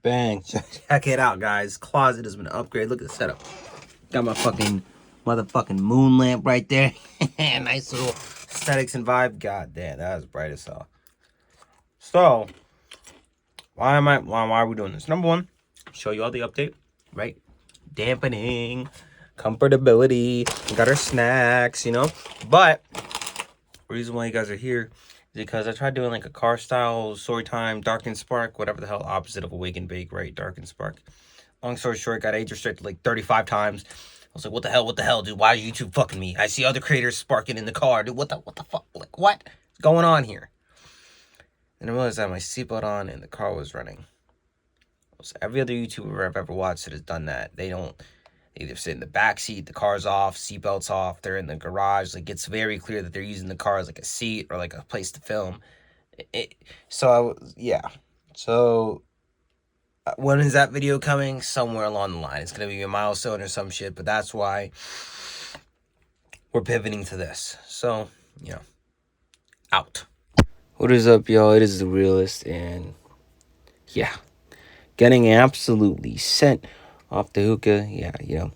Bang. Check it out, guys. Closet has been upgraded. Look at the setup. Got my fucking motherfucking moon lamp right there. Nice little aesthetics and vibe. God damn, that was bright as hell. So, why are we doing this? Number one, show you all the update, right? Dampening, comfortability. We got our snacks, you know. But the reason why you guys are here is because I tried doing like a car style story time, dark and spark, whatever the hell, opposite of awake and bake, right? Dark and spark. Long story short, got age restricted like 35 times. I was like, what the hell, dude? Why is YouTube fucking me? I see other creators sparking in the car, dude. What the fuck? Like, what's going on here? And I realized I had my seatbelt on and the car was running. So every other YouTuber I've ever watched that has done that. They don't either sit in the back seat, the car's off, seatbelt's off, they're in the garage. Like, it's very clear that they're using the car as like a seat or like a place to film. So when is that video coming? Somewhere along the line. It's going to be a milestone or some shit, but that's why we're pivoting to this. So, you know, out. What is up, y'all? It is The Realist, and yeah, getting absolutely sent off the hookah. Yeah, you know,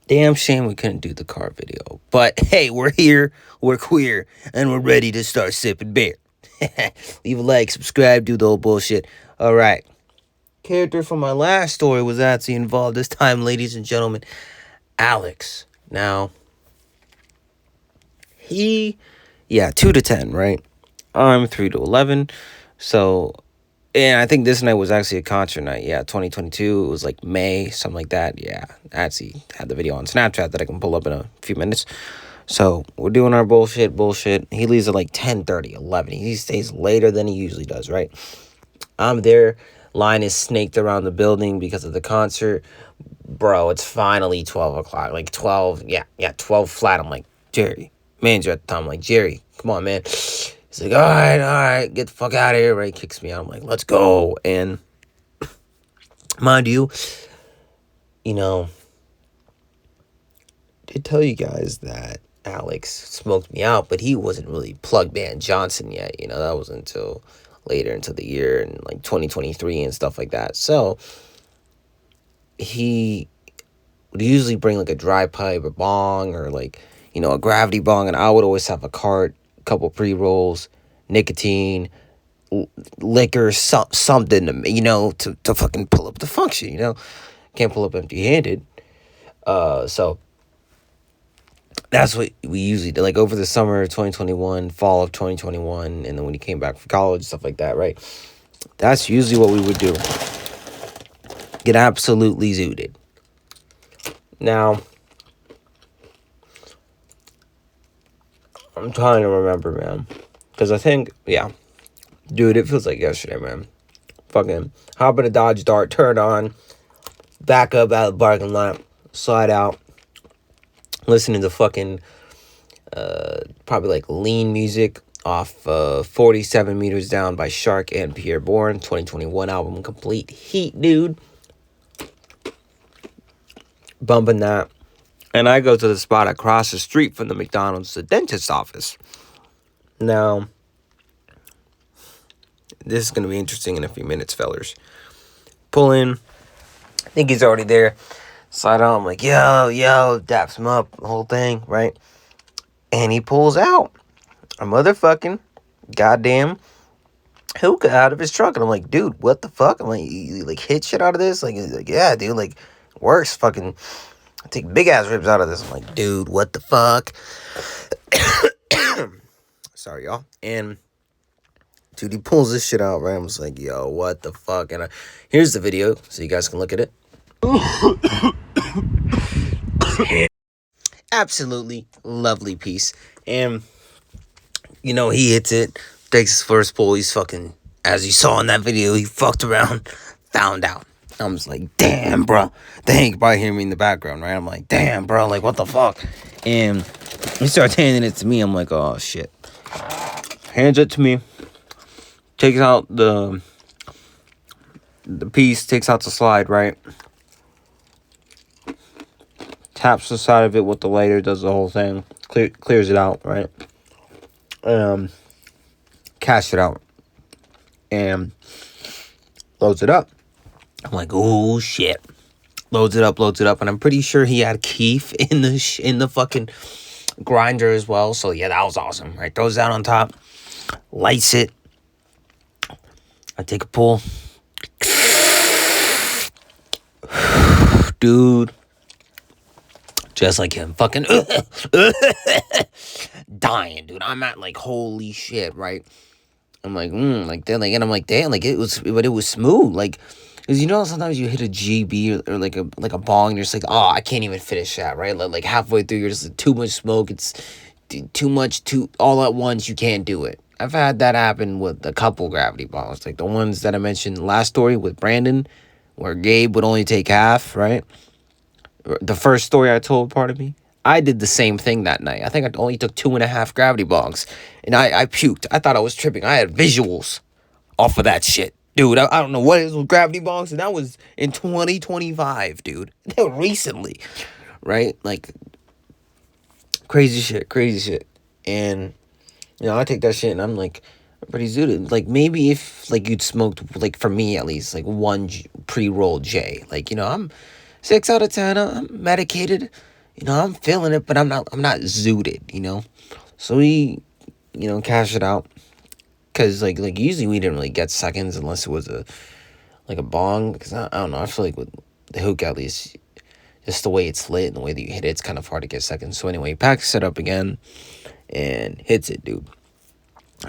damn shame we couldn't do the car video. But hey, we're here, we're queer, and we're ready to start sipping beer. Leave a like, subscribe, do the whole bullshit. All right. Character from my last story was actually involved this time, ladies and gentlemen. Alex. Now, 2 to 10, right? I'm 3 to 11. So, and I think this night was actually a concert night. Yeah, 2022. It was like May, something like that. Yeah, I actually had the video on Snapchat that I can pull up in a few minutes. So, we're doing our bullshit. He leaves at like 10:30, 11. He stays later than he usually does, right? I'm there. Line is snaked around the building because of the concert. Bro, it's finally 12 o'clock. Like 12, 12 flat. I'm like, Jerry. Manager at the time. I'm like, Jerry, come on, man. He's like, all right, get the fuck out of here. Right, kicks me out. I'm like, let's go. And mind you, I did tell you guys that Alex smoked me out, but he wasn't really Plug Band Johnson yet. That was until later into the year and like 2023 and stuff like that. So he would usually bring like a dry pipe or bong or like, a gravity bong, and I would always have a cart, a couple pre-rolls, nicotine, liquor, something to fucking pull up the function. Can't pull up empty-handed. So that's what we usually did, like over the summer of 2021, fall of 2021, and then when he came back from college, stuff like that, right? That's usually what we would do. Get absolutely zooted. Now, I'm trying to remember, man. Because I think, dude, it feels like yesterday, man. Fucking hop in a Dodge Dart, turn on, back up out of the parking lot, slide out, listening to fucking, probably like lean music off 47 Meters Down by Shark and Pierre Bourne, 2021 album, complete heat, dude. Bumping that. And I go to the spot across the street from the McDonald's, the dentist's office. Now, this is going to be interesting in a few minutes, fellers. Pull in. I think he's already there. Slide on. I'm like, yo, daps him up, the whole thing, right? And he pulls out a motherfucking goddamn hookah out of his truck. And I'm like, dude, what the fuck? I'm like, you like hit shit out of this? Like, yeah, dude, like, works. Fucking, I take big ass ribs out of this. I'm like, dude, what the fuck? Sorry, y'all. And dude, he pulls this shit out, right? I'm just like, yo, what the fuck? And here's the video so you guys can look at it. Absolutely lovely piece. And he hits it, takes his first pull. He's fucking, as you saw in that video, he fucked around, found out. I'm just like, damn, bro. They ain't probably hear me in the background, right? I'm like, damn, bro, like, what the fuck? And he starts handing it to me. I'm like, oh, shit. Hands it to me. Takes out the piece, takes out the slide, right? Taps the side of it with the lighter, does the whole thing. Clears it out, right? Cash it out. And Loads it up. I'm like, oh shit. Loads it up, and I'm pretty sure he had keef in the fucking grinder as well. So yeah, that was awesome. Right, throws that on top, lights it. I take a pull, dude. Just like him, fucking dying, dude. I'm at like, holy shit, right? I'm like, like that, like, and I'm like, damn, like it was smooth, like, cause you know sometimes you hit a GB or like a bong, and you're just like, oh, I can't even finish that, right? Like halfway through, you're just like, too much smoke, it's too much, all at once, you can't do it. I've had that happen with a couple gravity bongs, like the ones that I mentioned last story with Brandon, where Gabe would only take half, right? The first story I told, pardon me, I did the same thing that night. I think I only took 2.5 gravity bongs, and I puked. I thought I was tripping. I had visuals off of that shit. Dude, I don't know what it is with gravity bongs, and that was in 2025, dude. That was recently, right? Like, crazy shit. And, you know, I take that shit, and I'm like, I'm pretty zooted. Like, maybe if, like, you'd smoked, like, for me at least, like, one pre-rolled J. Like, you know, I'm 6 out of 10. I'm medicated. You know, I'm feeling it, but I'm not zooted, you know? So we, you know, cash it out. Because, like usually we didn't really get seconds unless it was a bong. Because, I don't know, I feel like with the hookah, at least, just the way it's lit and the way that you hit it, it's kind of hard to get seconds. So anyway, he packs it up again and hits it, dude.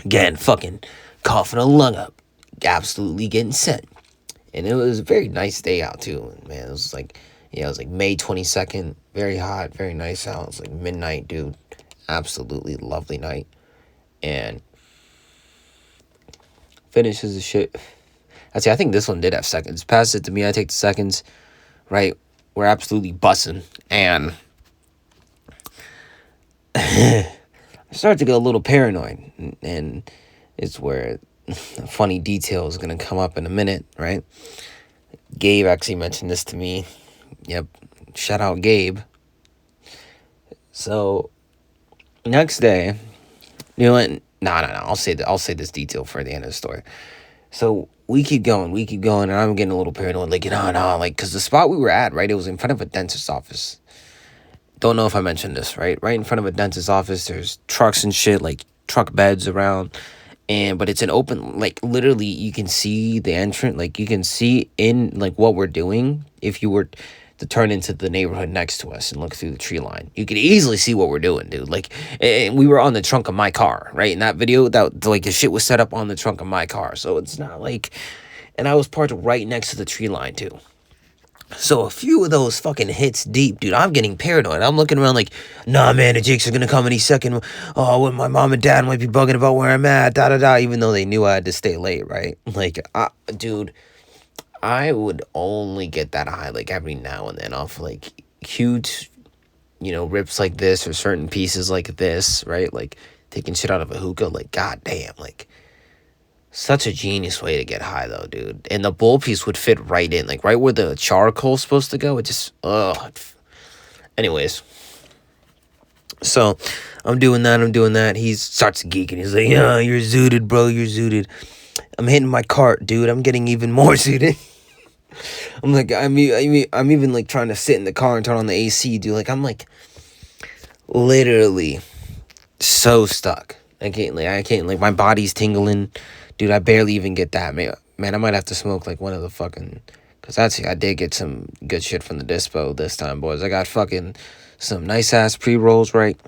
Again, fucking coughing a lung up. Absolutely getting set. And it was a very nice day out, too. Man, it was like... Yeah, it was like May 22nd. Very hot, very nice out. It was like midnight, dude. Absolutely lovely night. And finishes the shit. I think this one did have seconds. Pass it to me. I take the seconds. Right? We're absolutely bussing. And I start to get a little paranoid. And it's where a funny detail is going to come up in a minute, right? Gabe actually mentioned this to me. Yep. Shout out Gabe. So next day, you know what? No. I'll say this detail for the end of the story. So we keep going, and I'm getting a little paranoid. Like, like, because the spot we were at, right, it was in front of a dentist's office. Don't know if I mentioned this, right? Right in front of a dentist's office, there's trucks and shit, like truck beds around. But it's an open, like, literally, you can see the entrance, like, you can see in, like, what we're doing if you were to turn into the neighborhood next to us and look through the tree line. You could easily see what we're doing, dude. Like, and we were on the trunk of my car, right? In that video, that, like, the shit was set up on the trunk of my car. So it's not like... And I was parked right next to the tree line, too. So a few of those fucking hits deep, dude, I'm getting paranoid. I'm looking around like, nah, man, the Jakes are gonna come any second. Oh, when my mom and dad might be bugging about where I'm at, da-da-da, even though they knew I had to stay late, right? Like, dude... I would only get that high, like, every now and then off, like, huge, you know, rips like this or certain pieces like this, right? Like, taking shit out of a hookah, like, goddamn, like, such a genius way to get high, though, dude. And the bowl piece would fit right in, like, right where the charcoal's supposed to go. It just, Anyways. So, I'm doing that. He starts geeking. He's like, yeah, you're zooted, bro, you're zooted. I'm hitting my cart, dude. I'm getting even more zooted. I'm like, I'm even like trying to sit in the car and turn on the AC, dude. Like, I'm like literally so stuck. I can't, like, my body's tingling, dude. I barely even get that, man. I might have to smoke like one of the fucking, cause I did get some good shit from the dispo this time, boys. I got fucking some nice ass pre-rolls, right?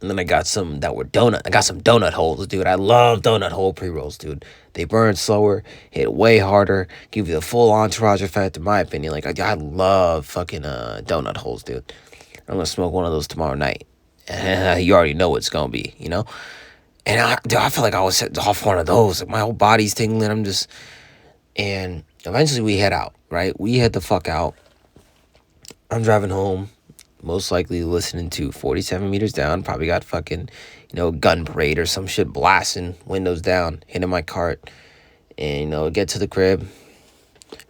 And then I got some that were donut. I got some donut holes, dude. I love donut hole pre-rolls, dude. They burn slower, hit way harder, give you the full entourage effect, in my opinion. Like, I love fucking donut holes, dude. I'm gonna smoke one of those tomorrow night. And you already know what it's gonna be, you know? And I feel like I was off one of those. Like, my whole body's tingling. And eventually we head out, right? We head the fuck out. I'm driving home. Most likely listening to 47 Meters Down. Probably got fucking, you know, Gun Parade or some shit blasting, windows down, hitting my cart. And, you know, get to the crib,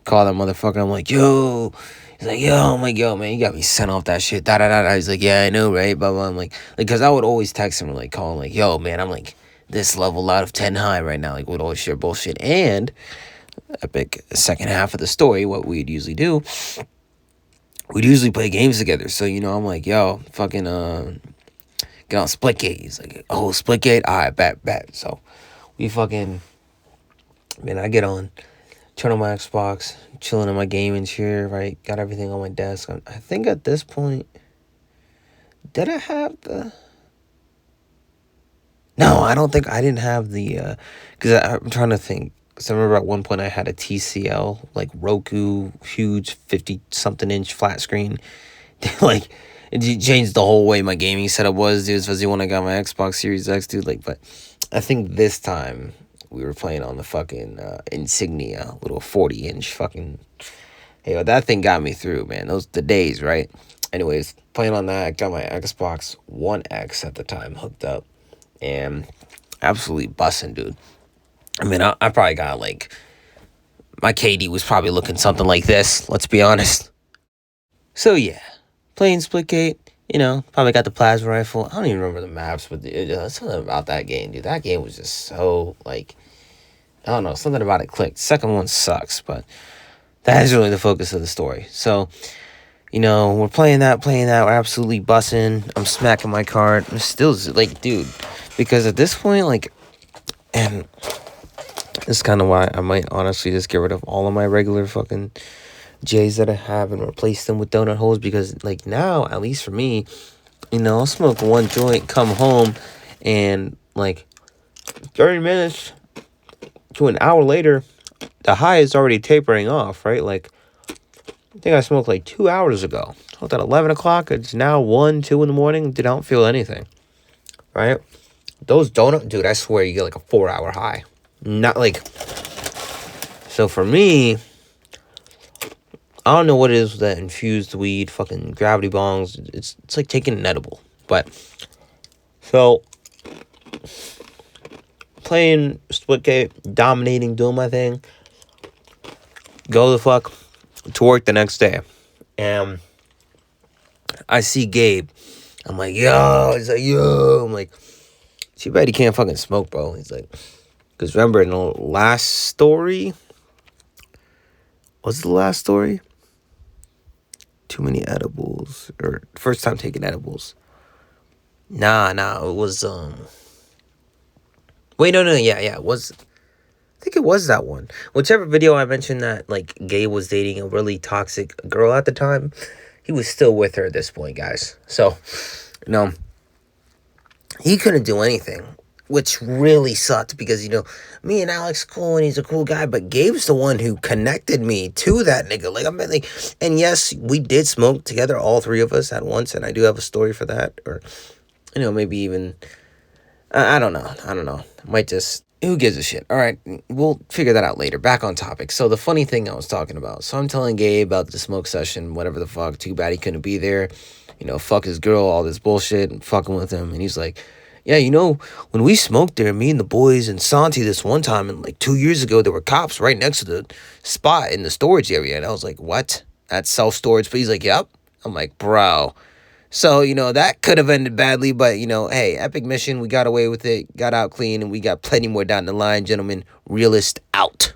call that motherfucker. I'm like, yo. He's like, yo, I'm like, yo, man, you got me sent off that shit. Da-da-da-da. He's like, yeah, I know, right? Blah, blah. I'm like, because I would always text him or, like, call him, like, yo, man, I'm, like, this level out of 10 high right now. Like, we'd always share bullshit. And epic second half of the story, what we'd usually do, we'd usually play games together. So, you know, I'm like, yo, fucking, get on Splitgate. He's like, oh, Splitgate? All right, bet. So, we fucking, man, I get on, turn on my Xbox, chilling in my gaming chair, right? Got everything on my desk. I think at this point, did I have the... No, I don't think I didn't have the, because I'm trying to think. Because I remember at one point I had a TCL, like Roku, huge 50-something inch flat screen. Like, it changed the whole way my gaming setup was, dude, especially when I got my Xbox Series X, dude. Like, but I think this time we were playing on the fucking Insignia, little 40-inch fucking... Hey, that thing got me through, man. Those the days, right? Anyways, playing on that, I got my Xbox One X at the time hooked up. And absolutely busting, dude. I mean, I probably got, like... My KD was probably looking something like this, let's be honest. So, yeah. Playing Splitgate, you know, probably got the plasma rifle. I don't even remember the maps, but something about that game, dude. That game was just so, like... I don't know, something about it clicked. Second one sucks, but... That is really the focus of the story. So, you know, we're playing that. We're absolutely bussing. I'm smacking my card. I'm still, like, dude, because at this point, like, and this is kind of why I might honestly just get rid of all of my regular fucking J's that I have and replace them with donut holes, because, like, now, at least for me, you know, I'll smoke one joint, come home, and, like, 30 minutes to an hour later, the high is already tapering off, right? Like, I think I smoked like 2 hours ago. Smoked at 11 o'clock. It's now 1, 2 in the morning. Dude, I don't feel anything, right? Those donut, dude, I swear you get like a 4-hour high. Not like... So for me, I don't know what it is with that infused weed, fucking gravity bongs. It's like taking an edible. But, so... Playing Splitgate, dominating, doing my thing. Go the fuck to work the next day. And I see Gabe. I'm like, yo. He's like, yo. I'm like, too bad he can't fucking smoke, bro. He's like, because remember in the last story, was it the last story? Too many edibles. Or first time taking edibles. Nah. It was, wait, no. Yeah. It was... I think it was that one. Whichever video I mentioned that, like, Gabe was dating a really toxic girl at the time, he was still with her at this point, guys. So, you know, he couldn't do anything, which really sucked because, you know, me and Alex cool and he's a cool guy, but Gabe's the one who connected me to that nigga. Like, I mean, like, and yes, we did smoke together, all three of us at once, and I do have a story for that, or, you know, maybe even, I don't know. I might just... Who gives a shit? All right, we'll figure that out later. Back on topic. So the funny thing I was talking about. So I'm telling Gabe about the smoke session, whatever the fuck. Too bad he couldn't be there. You know, fuck his girl, all this bullshit, and fucking with him. And he's like, yeah, you know, when we smoked there, me and the boys and Santi this one time, and like 2 years ago, there were cops right next to the spot in the storage area. And I was like, what? That's self-storage? But he's like, yep. I'm like, bro. So, you know, that could have ended badly, but, you know, hey, epic mission, we got away with it, got out clean, and we got plenty more down the line, gentlemen. Realist out.